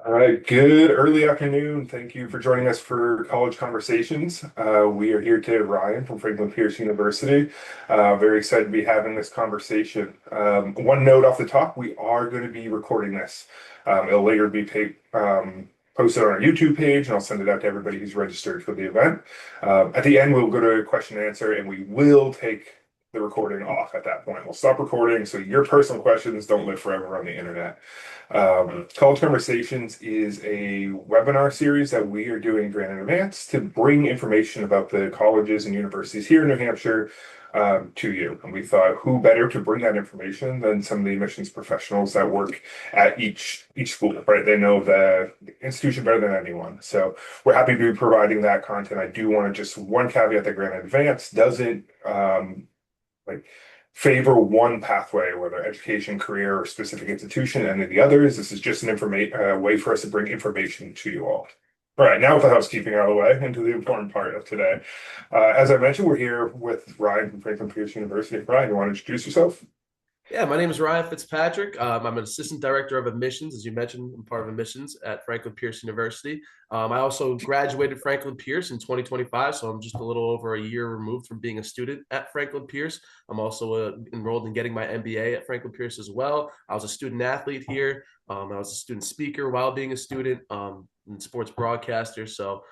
All right, good early afternoon. Thank you for joining us for College Conversations. We are here today, Ryan from Franklin Pierce University. Very excited to be having this conversation. One note off the top, we are going to be recording this. It'll later be posted on our YouTube page, and I'll send it out to everybody who's registered for the event. At the end, we'll go to question and answer, and we will take the recording off at that point. We'll stop recording, so your personal questions don't live forever on the internet. College Conversations is a webinar series that we are doing Granite Edvance to bring information about the colleges and universities here in New Hampshire to you. And we thought, who better to bring that information than some of the admissions professionals that work at each school, right? They know the institution better than anyone. So we're happy to be providing that content. I do want to just one caveat that Granite Edvance doesn't like favor one pathway, whether education, career, or specific institution, and the others. This is just an way for us to bring information to you all. All right, now with the housekeeping out of the way, into the important part of today. As I mentioned, we're here with Ryan from Franklin Pierce University. Ryan, you want to introduce yourself? Yeah, my name is Ryan Fitzpatrick. I'm an assistant director of admissions. As you mentioned, I'm part of admissions at Franklin Pierce University. I also graduated Franklin Pierce in 2025, so I'm just a little over a year removed from being a student at Franklin Pierce. I'm also enrolled in getting my MBA at Franklin Pierce as well. I was a student athlete here. I was a student speaker while being a student, and sports broadcaster. So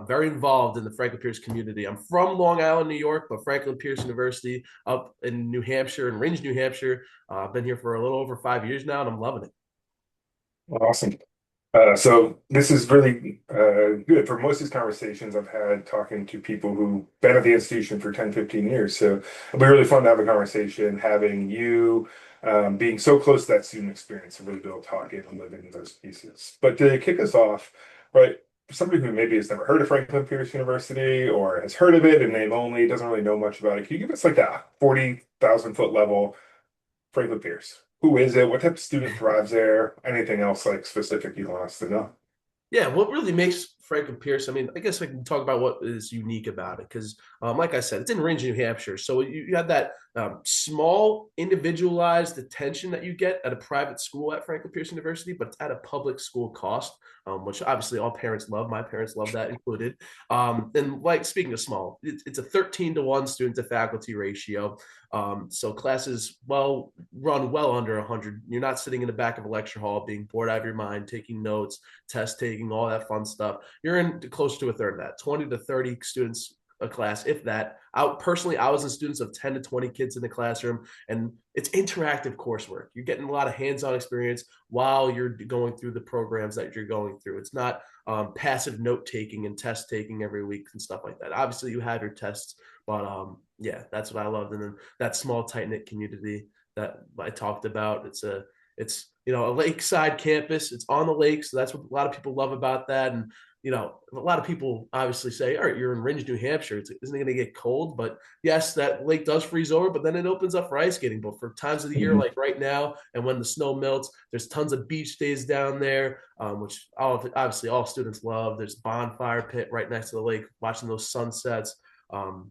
very involved in the Franklin Pierce community. I'm from Long Island, New York, but Franklin Pierce University up in New Hampshire, in Ringe, New Hampshire. I've been here for a little over 5 years now, and I'm loving it. Awesome. So this is really good. For most of these conversations I've had talking to people who've been at the institution for 10, 15 years. So it'll be really fun to have a conversation, having you being so close to that student experience and really be able to talk in and live in those pieces. But to kick us off, right, for somebody who maybe has never heard of Franklin Pierce University or has heard of it in name only, doesn't really know much about it, can you give us like that 40,000 foot level Franklin Pierce? Who is it? What type of student thrives there? Anything else like specific you want us to know? Yeah, what really makes Franklin Pierce? I mean, I guess I can talk about what is unique about it because, like I said, it's in Ringe, New Hampshire. So you have that small, individualized attention that you get at a private school at Franklin Pierce University, but it's at a public school cost, which obviously all parents love. My parents love that included. And like speaking of small, it's a 13-to-1 student to faculty ratio. So classes run well under 100. You're not sitting in the back of a lecture hall being bored out of your mind, taking notes, test taking, all that fun stuff. You're in close to a third of that, 20 to 30 students a class, if that. I was in students of 10 to 20 kids in the classroom, and it's interactive coursework. You're getting a lot of hands-on experience while you're going through the programs that you're going through. It's not passive note taking and test taking every week and stuff like that. Obviously, you have your tests, but yeah, that's what I loved. And then that small, tight knit community that I talked about. It's a lakeside campus. It's on the lake, so that's what a lot of people love about that. And a lot of people obviously say, all right, you're in Ringe, New Hampshire. Isn't it going to get cold? But yes, that lake does freeze over, but then it opens up for ice skating. But for times of the year, Mhm. like right now, and when the snow melts, there's tons of beach days down there, which obviously all students love. There's a bonfire pit right next to the lake, watching those sunsets. And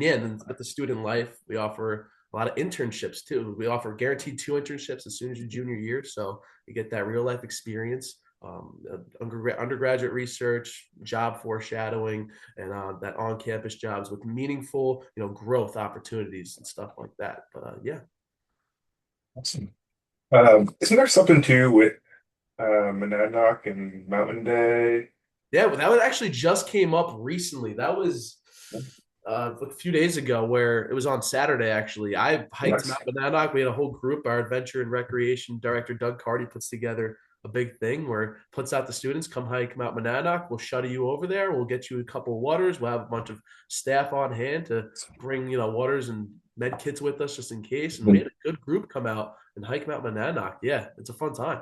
yeah, and then with the student life, we offer a lot of internships too. We offer guaranteed 2 internships as soon as your junior year. So you get that real life experience, undergraduate research, job foreshadowing, and that on-campus jobs with meaningful, growth opportunities and stuff like that. But yeah. Awesome. Isn't there something too with Monadnock and Mountain Day? Yeah, but that was actually just came up recently. That was a few days ago, where it was on Saturday. Actually, I hiked Nice. Mount Monadnock. We had a whole group. Our adventure and recreation director Doug Carty puts together a big thing where puts out the students come hike Mount Monadnock. We'll shuttle you over there. We'll get you a couple of waters. We'll have a bunch of staff on hand to bring waters and med kits with us just in case. And we had a good group come out and hike Mount Monadnock. Yeah, it's a fun time.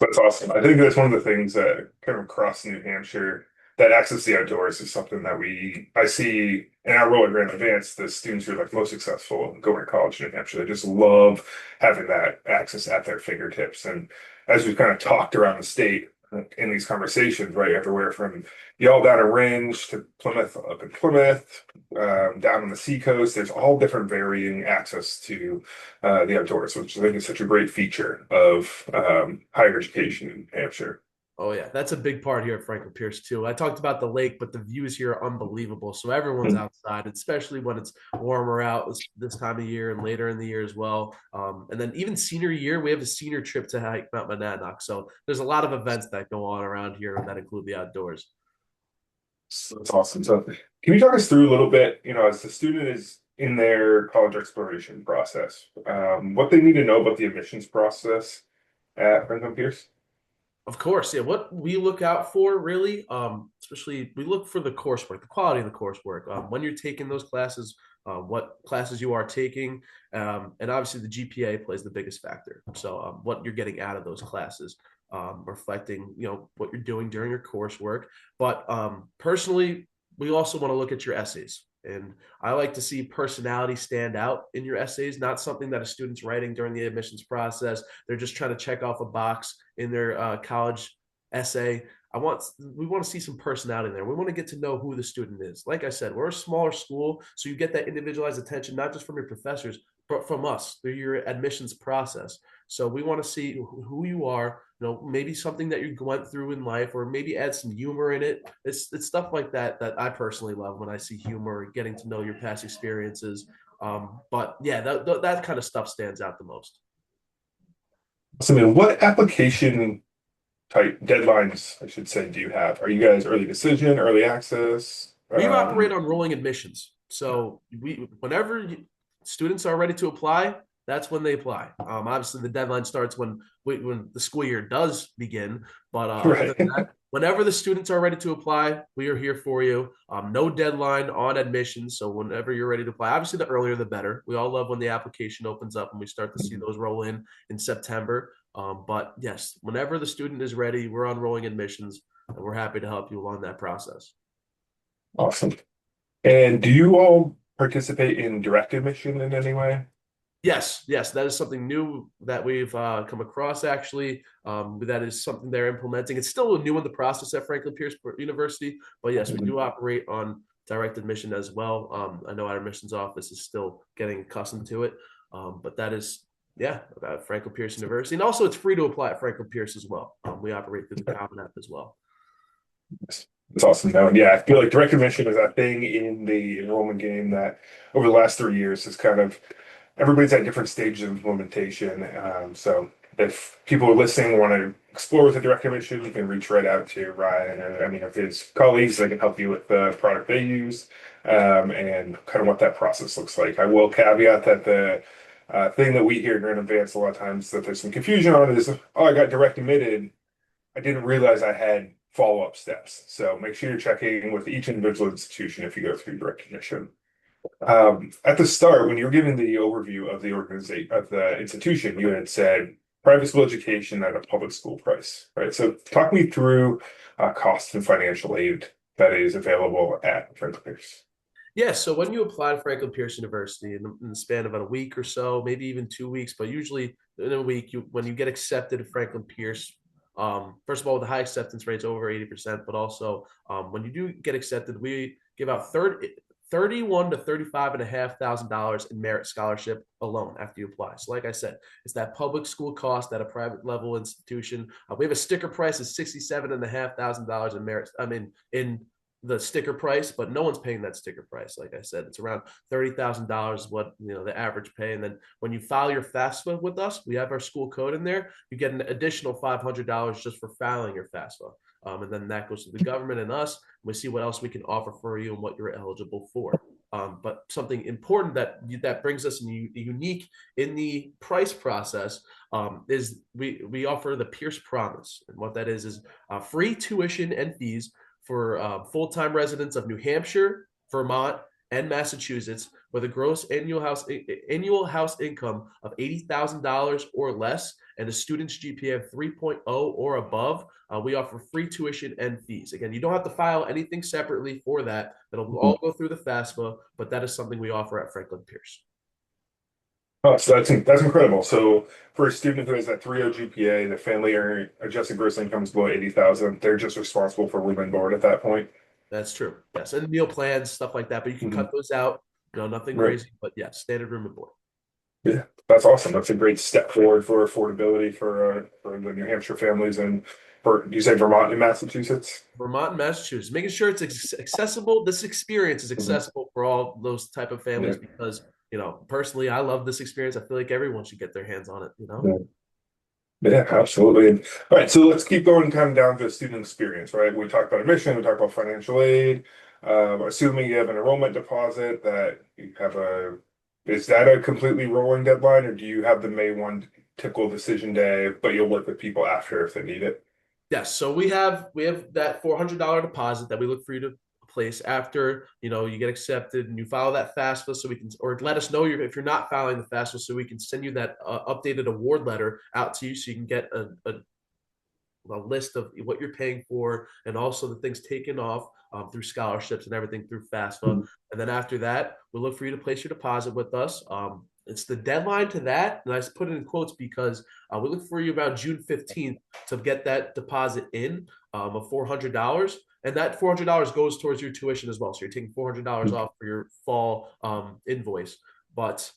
That's awesome. I think that's one of the things that kind of across New Hampshire, that access to the outdoors is something that I see in our role at Granite Edvance, the students who are like most successful going to college in New Hampshire, they just love having that access at their fingertips. And as we've kind of talked around the state, in these conversations, right? Everywhere from y'all down a Range to Plymouth, up in Plymouth, down on the seacoast. There's all different varying access to the outdoors, which I think is such a great feature of higher education in Hampshire. Oh yeah, that's a big part here at Franklin Pierce too. I talked about the lake, but the views here are unbelievable. So everyone's outside, especially when it's warmer out this time of year and later in the year as well. And then even senior year, we have a senior trip to hike Mount Monadnock. So there's a lot of events that go on around here that include the outdoors. So that's awesome. So, can you talk us through a little bit, as the student is in their college exploration process, what they need to know about the admissions process at Franklin Pierce? Of course, yeah. What we look out for really, especially we look for the coursework, the quality of the coursework. When you're taking those classes, what classes you are taking, and obviously the GPA plays the biggest factor. So what you're getting out of those classes, reflecting what you're doing during your coursework. But personally, we also want to look at your essays. And I like to see personality stand out in your essays, not something that a student's writing during the admissions process. They're just trying to check off a box in their college essay. We want to see some personality in there. We want to get to know who the student is. Like I said, we're a smaller school, so you get that individualized attention not just from your professors, but from us through your admissions process. So we want to see who you are, maybe something that you went through in life, or maybe add some humor in it. It's stuff like that that I personally love when I see humor, getting to know your past experiences. But yeah, that kind of stuff stands out the most. So, I mean, what application type deadlines, I should say, do you have? Are you guys early decision, early access? We operate on rolling admissions. So whenever students are ready to apply, that's when they apply. Obviously, the deadline starts when the school year does begin. But other Right. than that, whenever the students are ready to apply, we are here for you. No deadline on admissions. So whenever you're ready to apply, obviously the earlier the better. We all love when the application opens up and we start to see those roll in September. But yes, whenever the student is ready, we're on rolling admissions, and we're happy to help you along that process. Awesome. And do you all participate in direct admission in any way? Yes, that is something new that we've come across. Actually, that is something they're implementing. It's still new in the process at Franklin Pierce University, but yes, we do operate on direct admission as well. I know our admissions office is still getting accustomed to it, but that is Franklin Pierce University, and also it's free to apply at Franklin Pierce as well. We operate through the Common App as well. That's awesome. Now, yeah, I feel like direct admission is that thing in the enrollment game that over the last 3 years has kind of everybody's at different stages of implementation. So if people are listening want to explore with a direct admission, you can reach right out to Ryan or any of his colleagues. They can help you with the product they use and kind of what that process looks like. I will caveat that the thing that we hear in advance a lot of times that there's some confusion on is, oh, I got direct admitted. I didn't realize I had follow-up steps. So make sure you're checking with each individual institution if you go through direct admission. At the start, when you were giving the overview of the organization of the institution, you had said private school education at a public school price, right? So talk me through cost and financial aid that is available at Franklin Pierce. Yeah, so when you apply to Franklin Pierce University in the span of about a week or so, maybe even 2 weeks, but usually in a week, when you get accepted at Franklin Pierce, first of all, the high acceptance rate's over 80%, but also when you do get accepted, we give out 31 to 35 and a half thousand dollars in merit scholarship alone after you apply. So like I said, it's that public school cost at a private level institution. We have a sticker price of 67 and a half thousand dollars in merit. I mean, in the sticker price, but no one's paying that sticker price. Like I said, it's around $30,000 what the average pay. And then when you file your FAFSA with us, we have our school code in there. You get an additional $500 just for filing your FAFSA. And then that goes to the government and us. And we see what else we can offer for you and what you're eligible for. But something important that brings us unique in the price process is we offer the Pierce Promise, and what that is free tuition and fees for full-time residents of New Hampshire, Vermont, and Massachusetts with a gross annual house income of $80,000 or less and a student's GPA of 3.0 or above. We offer free tuition and fees. Again, you don't have to file anything separately for that. It'll all go through the FAFSA, but that is something we offer at Franklin Pierce. Oh, so that's incredible. So for a student who has that 3.0 GPA, the family earning adjusted gross income is below 80,000, they're just responsible for room and board at that point. That's true. Yes, and meal plans, stuff like that. But you can Mhm. cut those out. Nothing Right. crazy. But yeah, standard room and board. Yeah, that's awesome. That's a great step forward for affordability for the New Hampshire families and for you say Vermont and Massachusetts. Vermont and Massachusetts, making sure it's accessible. This experience is Mhm. accessible for all those type of Yeah. families because personally, I love this experience. I feel like everyone should get their hands on it. Yeah. Yeah, absolutely. And, all right, so let's keep going kind of down to the student experience, right? We talked about admission, we talked about financial aid. Assuming you have an enrollment deposit that you have is that a completely rolling deadline, or do you have the May 1 typical decision day, but you'll work with people after if they need it? Yes, so we have that $400 deposit that we look for you to place after you get accepted and you follow that FAFSA so we can or let us know if you're not following the FAFSA so we can send you that updated award letter out to you so you can get a list of what you're paying for and also the things taken off through scholarships and everything through FAFSA. Mhm. And then after that, we'll look for you to place your deposit with us. It's the deadline to that, and I put it in quotes because we look for you about June 15th to get that deposit in of $400. And that $400 goes towards your tuition as well. So you're taking $400 off for your fall invoice. But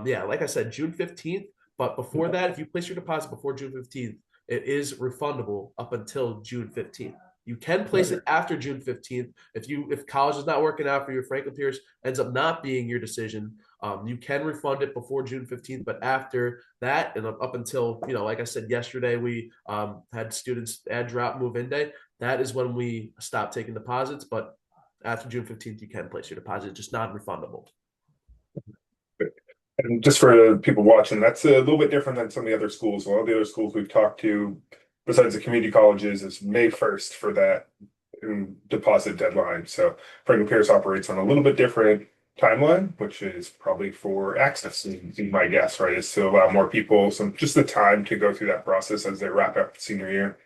yeah, like I said, June 15th. But before that, if you place your deposit before June 15th, it is refundable up until June 15th. You can place it after June 15th. If college is not working out for you, Franklin Pierce ends up not being your decision. You can refund it before June 15th, but after that and up until like I said yesterday, we had students add drop move in day. That is when we stop taking deposits. But after June 15th, you can place your deposit, just non-refundable. And just for people watching, that's a little bit different than some of the other schools. A lot of the other schools we've talked to, besides the community colleges, is May 1st for that deposit deadline. So Franklin Pierce operates on a little bit different timeline, which is probably for access, my guess, right? Is to allow more people some just the time to go through that process as they wrap up the senior year.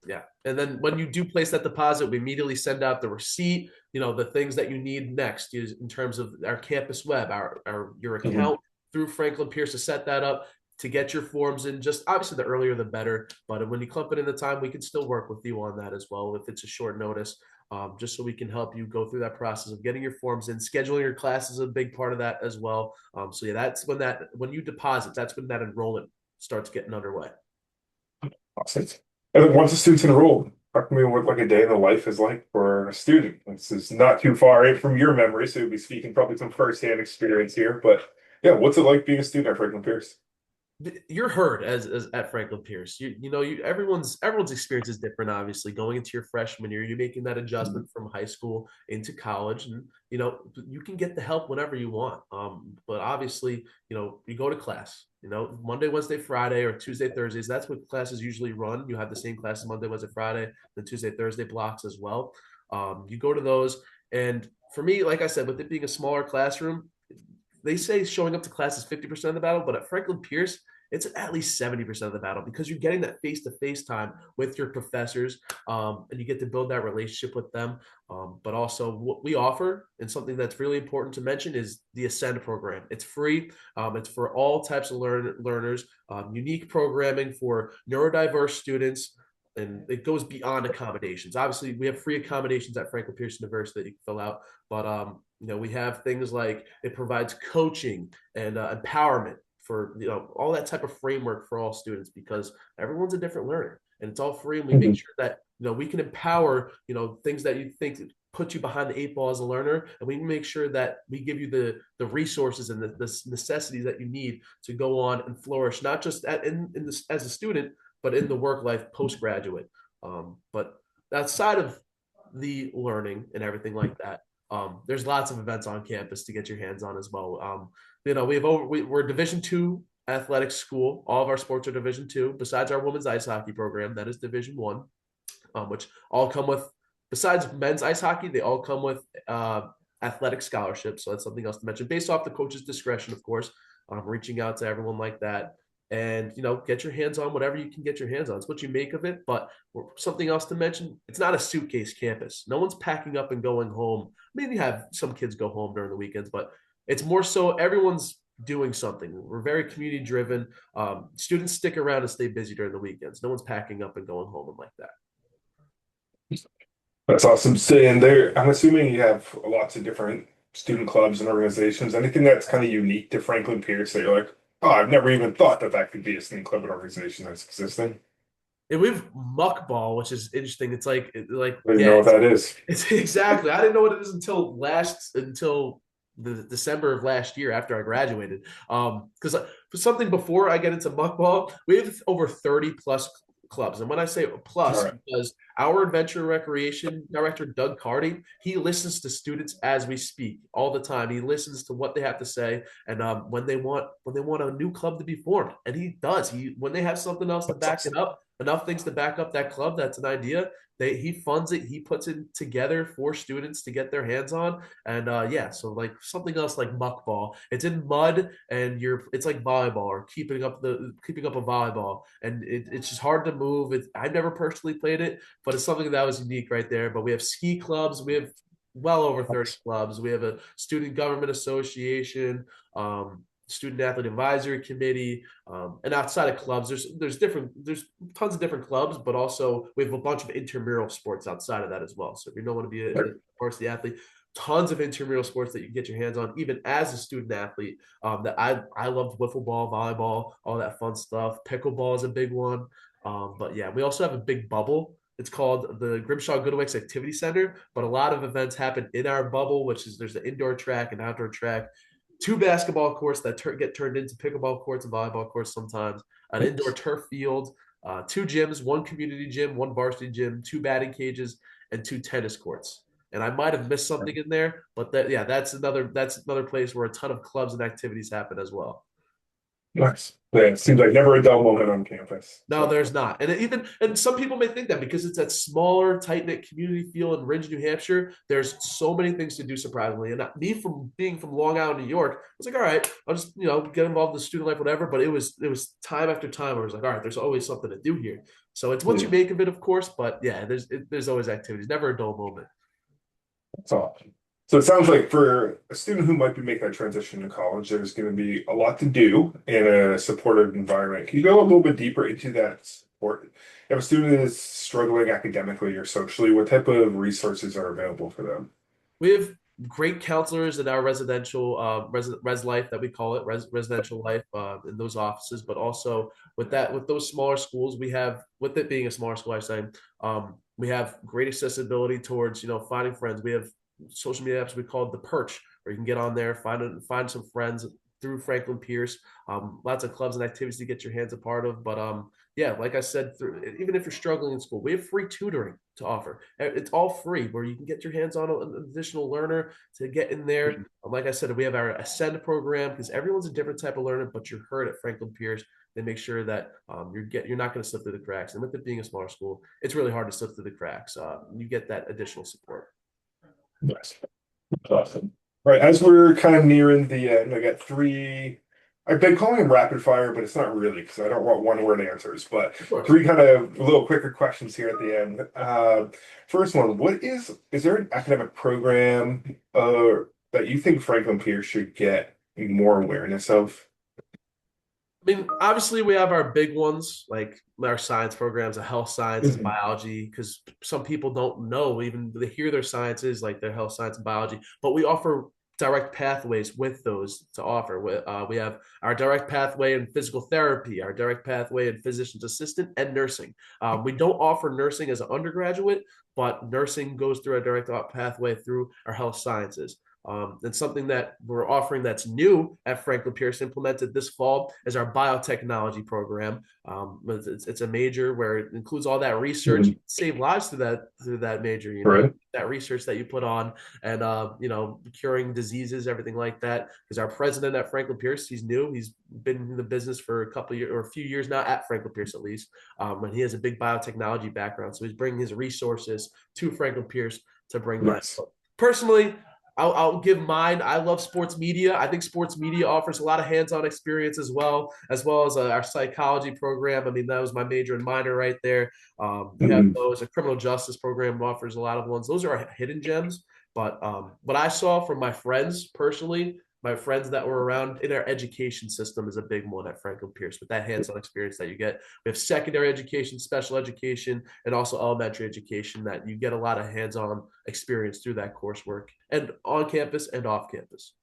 Yeah. And then when you do place that deposit, we immediately send out the receipt, the things that you need next is in terms of our campus web, our your Mhm. account through Franklin Pierce to set that up to get your forms in. Just obviously the earlier the better. But when you clump it in the time, we can still work with you on that as well if it's a short notice. Just so we can help you go through that process of getting your forms in. Scheduling your classes is a big part of that as well. So yeah, that's when you deposit, that's when that enrollment starts getting underway. Awesome. And then once a student's enrolled, talk to me what like a day in the life is like for a student. This is not too far in from your memory, so you'll be speaking probably some firsthand experience here. But yeah, what's it like being a student at Franklin Pierce? You're heard as at Franklin Pierce. Everyone's experience is different. Obviously, going into your freshman year, you're making that Mhm. adjustment from high school into college, and you can get the help whenever you want. But obviously, you go to class. Monday, Wednesday, Friday, or Tuesday, Thursdays. That's what classes usually run. You have the same classes Monday, Wednesday, Friday, the Tuesday, Thursday blocks as well. You go to those, and for me, like I said, with it being a smaller classroom, they say showing up to class is 50% of the battle, but at Franklin Pierce, it's at least 70% of the battle because you're getting that face-to-face time with your professors, and you get to build that relationship with them. But also what we offer and something that's really important to mention is the Ascend program. It's free. It's for all types of learners, unique programming for neurodiverse students, and it goes beyond accommodations. Obviously, we have free accommodations at Franklin Pierce University that you can fill out, but we have things like it provides coaching and empowerment for all that type of framework for all students because everyone's a different learner and it's all free and we make Mhm. sure that we can empower things that you think put you behind the eight ball as a learner and we make sure that we give you the resources and the necessities that you need to go on and flourish not just in this as a student but in the work life postgraduate. But outside of the learning and everything like that, there's lots of events on campus to get your hands on as well. We're Division II athletic school. All of our sports are Division II. Besides our women's ice hockey program, that is Division I, which all come with. Besides men's ice hockey, they all come with athletic scholarships. So that's something else to mention, based off the coach's discretion, of course. Reaching out to everyone like that, and get your hands on whatever you can get your hands on. It's what you make of it. But something else to mention: it's not a suitcase campus. No one's packing up and going home. Maybe have some kids go home during the weekends, but it's more so everyone's doing something. We're very community driven. Students stick around and stay busy during the weekends. No one's packing up and going home and like that. That's awesome. So, and there, I'm assuming you have lots of different student clubs and organizations. Anything that's kind of unique to Franklin Pierce that you're like, oh, I've never even thought that that could be a student club and organization that's existing. And we have muckball, which is interesting. It's like I don't even yeah, know what that is. it's exactly. I didn't know what it is until the December of last year after I graduated. Because for something before I get into muckball, we have over 30 plus clubs. And when I say All plus, right. because our adventure recreation director, Doug Carty, he listens to students as we speak all the time. He listens to what they have to say, and when they want a new club to be formed, and he does. He when they have something else to That's back it awesome. up, enough things to back up that club. That's an idea. He funds it. He puts it together for students to get their hands on. And yeah, so like something else like muckball. It's in mud, and it's like volleyball or keeping up a volleyball, and it's just hard to move. I've never personally played it, but it's something that was unique right there. But we have ski clubs. We have well over 30 clubs. We have a student government association, student athlete advisory committee, and outside of clubs, there's tons of different clubs, but also we have a bunch of intramural sports outside of that as well. So if you don't want to be a varsity athlete, tons of intramural sports that you can get your hands on, even as a student athlete. That I loved wiffle ball, volleyball, all that fun stuff. Pickleball is a big one. But yeah, we also have a big bubble. It's called the Grimshaw Goodwix Activity Center, but a lot of events happen in our bubble, which is there's an indoor track and outdoor track, two basketball courts that get turned into pickleball courts and volleyball courts sometimes, an indoor turf field, two gyms, one community gym, one varsity gym, two batting cages, and two tennis courts. And I might have missed something in there, but yeah, that's another place where a ton of clubs and activities happen as well. Nice. Yeah, it seems like never a dull moment on campus. No, So there's not. And some people may think that because it's that smaller, tight-knit community feel in Ridge, New Hampshire, there's so many things to do surprisingly. And me from being from Long Island, New York, I was like, all right, I'll just, get involved in the student life, whatever. But it was time after time where I was like, all right, there's always something to do here. So it's what you yeah, make of it, of course, but yeah, there's always activities, never a dull moment. that's awesome. So it sounds like for a student who might be making that transition to college, there's going to be a lot to do in a supportive environment. Can you go a little bit deeper into that support? If a student is struggling academically or socially, what type of resources are available for them? We have great counselors in our residential res life that we call it residential life in those offices, but also with those smaller schools, we have with it being a smaller school, I say, we have great accessibility towards finding friends. We have social media apps we call it the Perch, where you can get on there, find some friends through Franklin Pierce. Lots of clubs and activities to get your hands a part of, but yeah, like I said, even if you're struggling in school, we have free tutoring to offer. It's all free, where you can get your hands on an additional learner to get in there. Like I said, we have our Ascend program because everyone's a different type of learner, but you're heard at Franklin Pierce. They make sure that you're not going to slip through the cracks. And with it being a smaller school, it's really hard to slip through the cracks. You get that additional support. Nice. Awesome. Right, as we're kind of nearing the end, I got three. I've been calling them rapid fire, but it's not really because I don't want one word answers. But Of course. three kind of little quicker questions here at the end. First one, is there an academic program that you think Franklin Pierce should get more awareness of? I mean, obviously, we have our big ones like our science programs, a health sciences, Mhm. biology, because some people don't know, even they hear their sciences, like their health science and biology, but we offer direct pathways with those to offer. We have our direct pathway in physical therapy, our direct pathway in physician's assistant, and nursing. We don't offer nursing as an undergraduate, but nursing goes through a direct pathway through our health sciences. And something that we're offering that's new at Franklin Pierce implemented this fall is our biotechnology program. It's a major where it includes all that research. You Mhm. can save lives through that major. Right. That research that you put on, and curing diseases, everything like that. Because our president at Franklin Pierce, he's new. He's been in the business for a couple of years or a few years now at Franklin Pierce at least. And he has a big biotechnology background, so he's bringing his resources to Franklin Pierce to bring that. Nice. Personally, I'll give mine. I love sports media. I think sports media offers a lot of hands-on experience as well as our psychology program. I mean, that was my major and minor right there. We have Mhm. those. A criminal justice program offers a lot of ones. Those are hidden gems. But what I saw from my friends personally, my friends that were around in our education system is a big one at Franklin Pierce with that hands-on experience that you get. We have secondary education, special education, and also elementary education that you get a lot of hands-on experience through that coursework and on campus and off campus.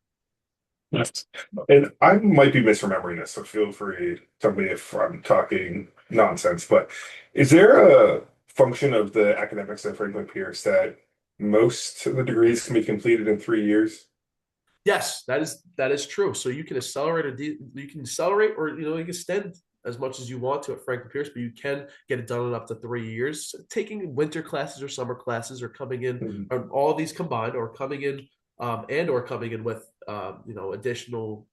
Yes. And I might be misremembering this, so feel free to tell me if I'm talking nonsense. But is there a function of the academics at Franklin Pierce that most of the degrees can be completed in 3 years? Yes, that is true. So you can accelerate you can accelerate or you can extend as much as you want to at Franklin Pierce, but you can get it done in up to 3 years. Taking winter classes or summer classes, or coming in, Mhm. or all of these combined, or coming in, and or coming in with additional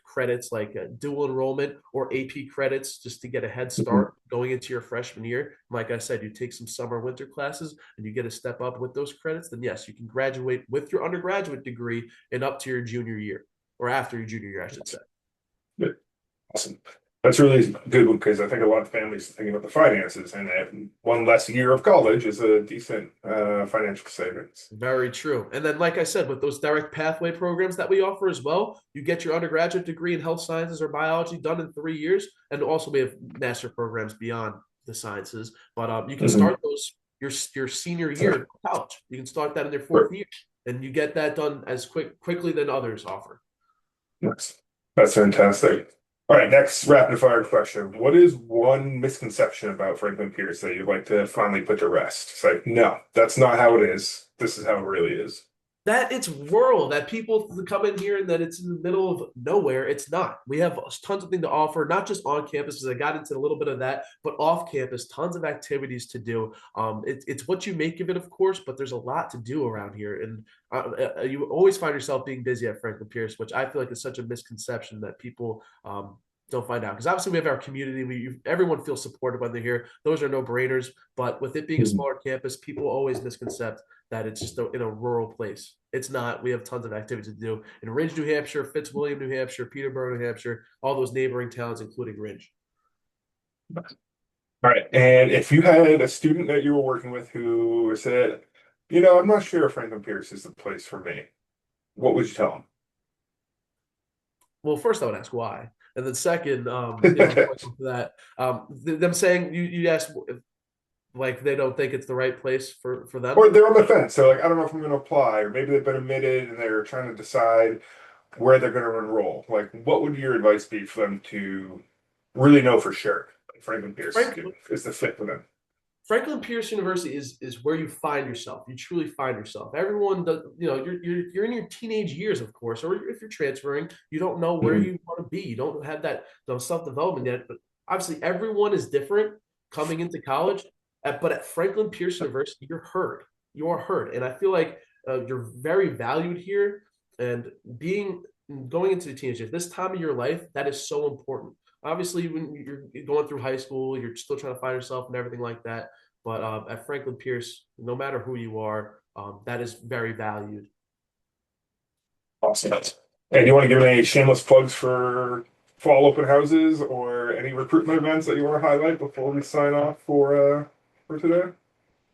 credits like dual enrollment or AP credits just to get a head Mhm. start going into your freshman year. Like I said, you take some summer winter classes and you get a step up with those credits, then yes, you can graduate with your undergraduate degree and up to your junior year or after your junior year, I should say. Good. Awesome. That's really good because I think a lot of families are thinking about the finances, and one less year of college is a decent financial savings. Very true. And then, like I said, with those direct pathway programs that we offer as well, you get your undergraduate degree in health sciences or biology done in 3 years. And also, we have master programs beyond the sciences. But you can Mhm. start those your senior year of college. You can start that in your fourth Sure. year, and you get that done as quickly than others offer. Nice. That's fantastic. All right, next rapid fire question. What is one misconception about Franklin Pierce that you'd like to finally put to rest? It's like, no, that's not how it is. This is how it really is. That it's rural, that people come in here and that it's in the middle of nowhere. It's not. We have tons of things to offer, not just on campus, because I got into a little bit of that, but off campus, tons of activities to do. It's what you make of it, of course, but there's a lot to do around here. And you always find yourself being busy at Franklin Pierce, which I feel like is such a misconception that people don't find out. Because obviously we have our community. Everyone feels supported when they're here. Those are no brainers. But with it being a Mhm. smaller campus, people always misconcept that it's just in a rural place. It's not. We have tons of activities to do in Ridge, New Hampshire, Fitzwilliam, New Hampshire, Peterborough, New Hampshire, all those neighboring towns, including Ridge. All right. And if you had a student that you were working with who said, I'm not sure if Franklin Pierce is the place for me, what would you tell Well, first I would ask why, and then second, them? for that, them saying you asked if, like they don't think it's the right place for them. Or they're on the fence. So, like, I don't know if I'm going to apply, or maybe they've been admitted and they're trying to decide where they're going to enroll. Like, what would your advice be for them to really know for sure like Franklin Pierce Frank, is the fit for them? Franklin Pierce University is where you find yourself. You truly find yourself. Everyone does, you're in your teenage years, of course, or if you're transferring, you don't know where Mhm. you want to be. You don't have that self development yet. But obviously, everyone is different coming into college. But at Franklin Pierce University, you're heard. You are heard, and I feel like you're very valued here. And being going into the teenage years, this time of your life, that is so important. Obviously, when you're going through high school, you're still trying to find yourself and everything like that. But at Franklin Pierce, no matter who you are, that is very valued. Awesome. And do you want to give any shameless plugs for fall open houses or any recruitment events that you want to highlight before we sign off for today?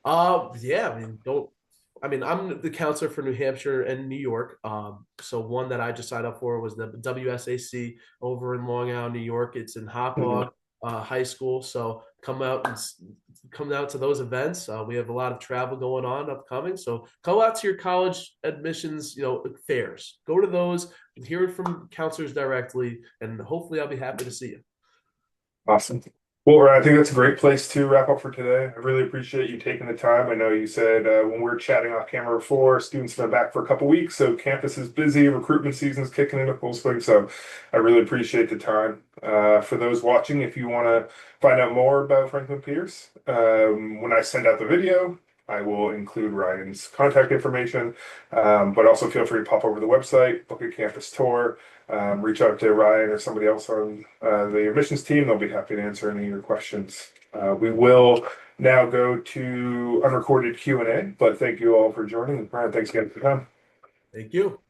Yeah, I mean, don't. I mean, I'm the counselor for New Hampshire and New York. So one that I just signed up for was the WSAC over in Long Island, New York. It's in Mhm. Hopog High School. So come out to those events. We have a lot of travel going on upcoming. So come out to your college admissions, fairs. Go to those, hear it from counselors directly, and hopefully I'll be happy to see you. Awesome. Well, Ryan, I think that's a great place to wrap up for today. I really appreciate you taking the time. I know you said when we were chatting off camera before, students have been back for a couple weeks, so campus is busy, recruitment season's kicking into full swing. So I really appreciate the time. For those watching, if you want to find out more about Franklin Pierce, when I send out the video, I will include Ryan's contact information, but also feel free to pop over to the website, book a campus tour. Reach out to Ryan or somebody else on the admissions team. They'll be happy to answer any of your questions. We will now go to unrecorded Q&A, but thank you all for joining. And Ryan, thanks again for the time. Thank you.